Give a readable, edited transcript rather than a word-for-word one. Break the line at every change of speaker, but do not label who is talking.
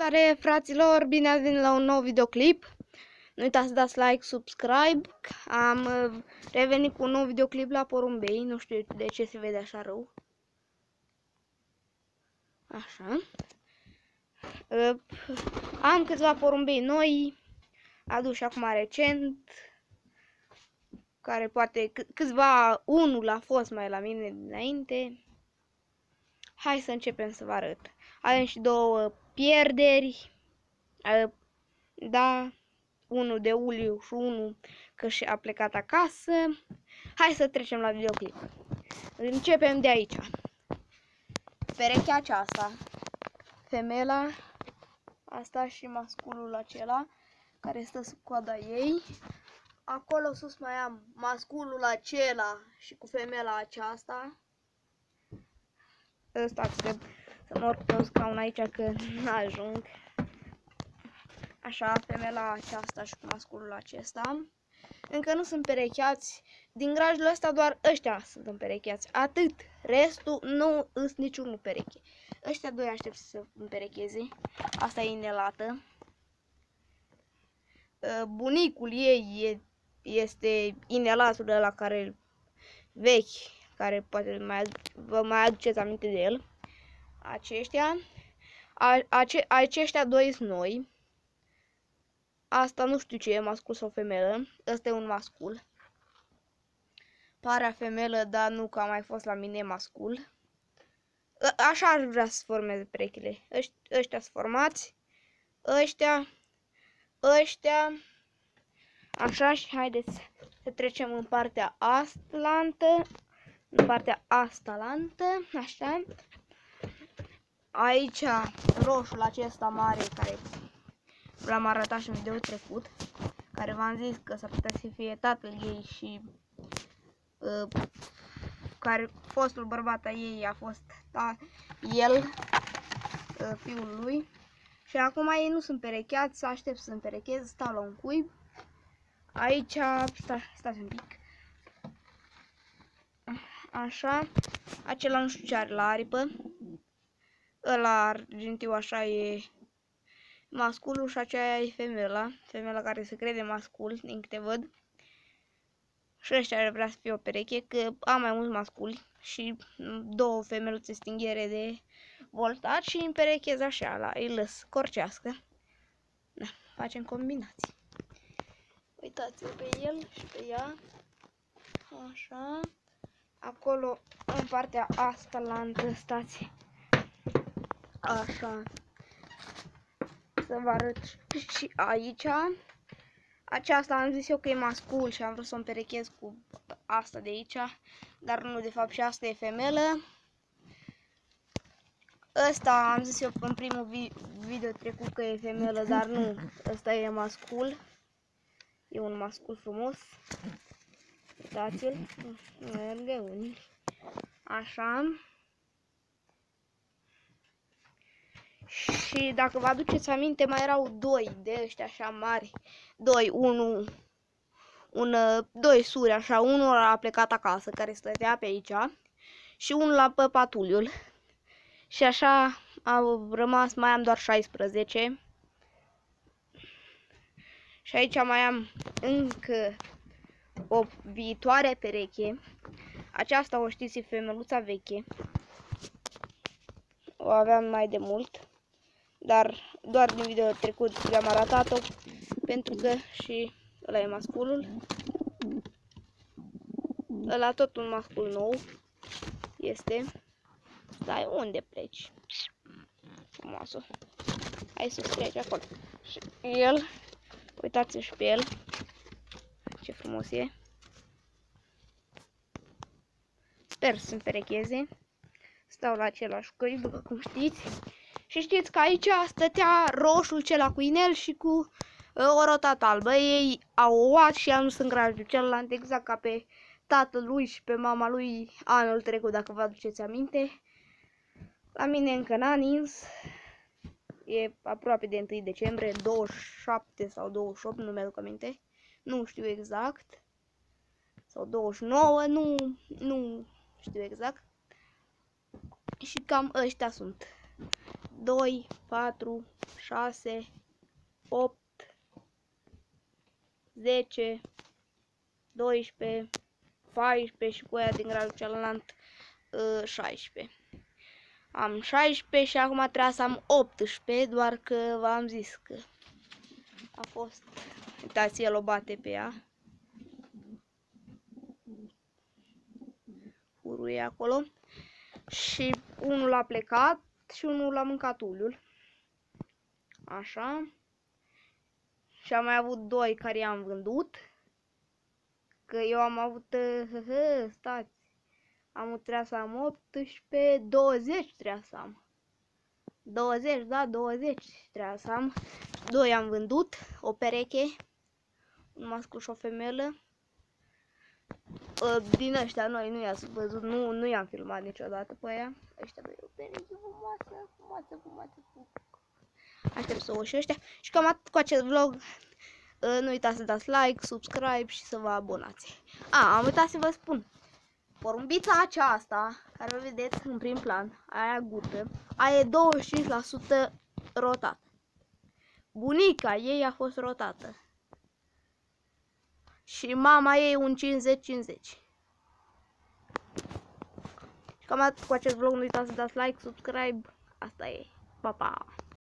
Salutare fraților, bine ați venit la un nou videoclip. Nu uitați să dați like, subscribe. Am revenit cu un nou videoclip la porumbei. Nu știu de ce se vede așa rău. Așa. Am câțiva porumbei noi aduși acum recent, care poate câțiva, unul a fost mai la mine dinainte. Hai să începem să vă arăt. Avem și două pierderi, da, unul de uliu și unul că și-a plecat acasă. Hai să trecem la videoclip. Începem de aici. Perechea aceasta, femela asta și masculul acela care stă sub coada ei. Acolo sus mai am masculul acela și cu femela aceasta. Stați să mă urc pe un scaun aici că n-ajung. Așa, femela aceasta și cu masculul acesta. Încă nu sunt perecheați. Din grajul ăsta doar ăștia sunt împerecheați. Atât. Restul nu îs niciunul pereche. Ăștia doi aștept să împerecheze. Asta e inelată. Bunicul ei este inelatul ăla care vechi, care poate vă mai aduceți aminte de el. Aceștia doi sunt noi. Asta nu știu ce e, mascul sau femelă. Ăsta e un mascul. Pare femelă, dar nu că a mai fost la mine mascul. Așa aș vrea să formeze perechile. Ăștia sunt formați. Ăștia. Așa, și haideți să trecem în partea astalantă. Așa. Aici roșul acesta mare care l-am arătat și în video trecut, care v-am zis că s-ar putea să fie tatăl ei și care fostul bărbat al ei a fost el, fiul lui. Și acum ei nu sunt perecheați, să aștept să împerechez, stau la un cuib. Aici, stați un pic. Așa, acela nu știu ce are la aripă. Ăla argintiu așa e masculul și aceea e femela care se crede mascul, din câte văd. Și ăștia ar vrea să fie o pereche, că am mai mulți masculi și două femeluțe stinghere de voltat și împerechez așa, îi lăs corcească. Da, facem combinații. Uitați-vă pe el și pe ea. Așa. Acolo, în partea asta lantă, stați. Așa. Să vă arăt și aici. Aceasta am zis eu că e mascul și am vrut să o împerechez cu asta de aici. Dar nu, de fapt și asta e femelă. Ăsta am zis eu în primul video trecut că e femelă, dar nu. Ăsta e mascul. E un mascul frumos. Uitați-l. Merge unii. Așa. Și dacă vă aduceți aminte, mai erau doi de ăștia așa mari. Doi suri așa. Unul a plecat acasă, care stătea pe aici. Și unul la păpatuliul. Și așa au rămas, mai am doar 16. Și aici mai am încă o viitoare pereche. Aceasta o știți, e femeluța veche. O aveam mai de mult, dar doar din video trecut v-am arătat-o, pentru că și ăla e masculul. Ăla tot un mascul nou este. Stai, unde pleci? Frumoasă. Hai să treci acolo. Și el, uitați-vă și pe el. Ce frumos e. Sper să împerecheze. Stau la același cuib, după cum știți. Și știți că aici stătea roșul cela cu inel și cu o rotată albă. Ei au ouat și am dus în grajul celălalt, exact ca pe tatăl lui și pe mama lui anul trecut, dacă vă aduceți aminte. La mine încă n-a nins. E aproape de 1 decembrie, 27 sau 28, nu mi-aduc aminte. Nu știu exact. Sau 29, nu știu exact. Și cam ăștia sunt. 2, 4, 6, 8, 10, 12, 14 și cu aia din gradul celălalt 16. Am 16 și acum trebuie să am 18, doar că v-am zis că a fost... Uitați, el o bate pe ea. Uruie acolo. Și unul a plecat și unul a mâncat uliul. Așa. Și am mai avut 2 care i-am vândut. Că eu am avut... stați. Trebuia să am 18, 20 trebuia să am. 20, da, 20 trebuia să am. 2 am vândut, o pereche, un mascul și o femelă. Din ăștia noi nu i-ați văzut, nu i-am filmat niciodată pe aia. Ăștia doi, o pereche frumoasă. Aștept să o și ăștia. Și cam atât cu acest vlog. Nu uitați să dați like, subscribe și să vă abonați. Am uitat să vă spun. Porumbița aceasta, care o vedeți în prim plan, aia gută, aia e 25% rotată. Bunica ei a fost rotată. Și mama ei un 50-50. Și cam atât cu acest vlog, nu uitați să dați like, subscribe. Asta e. Pa, pa!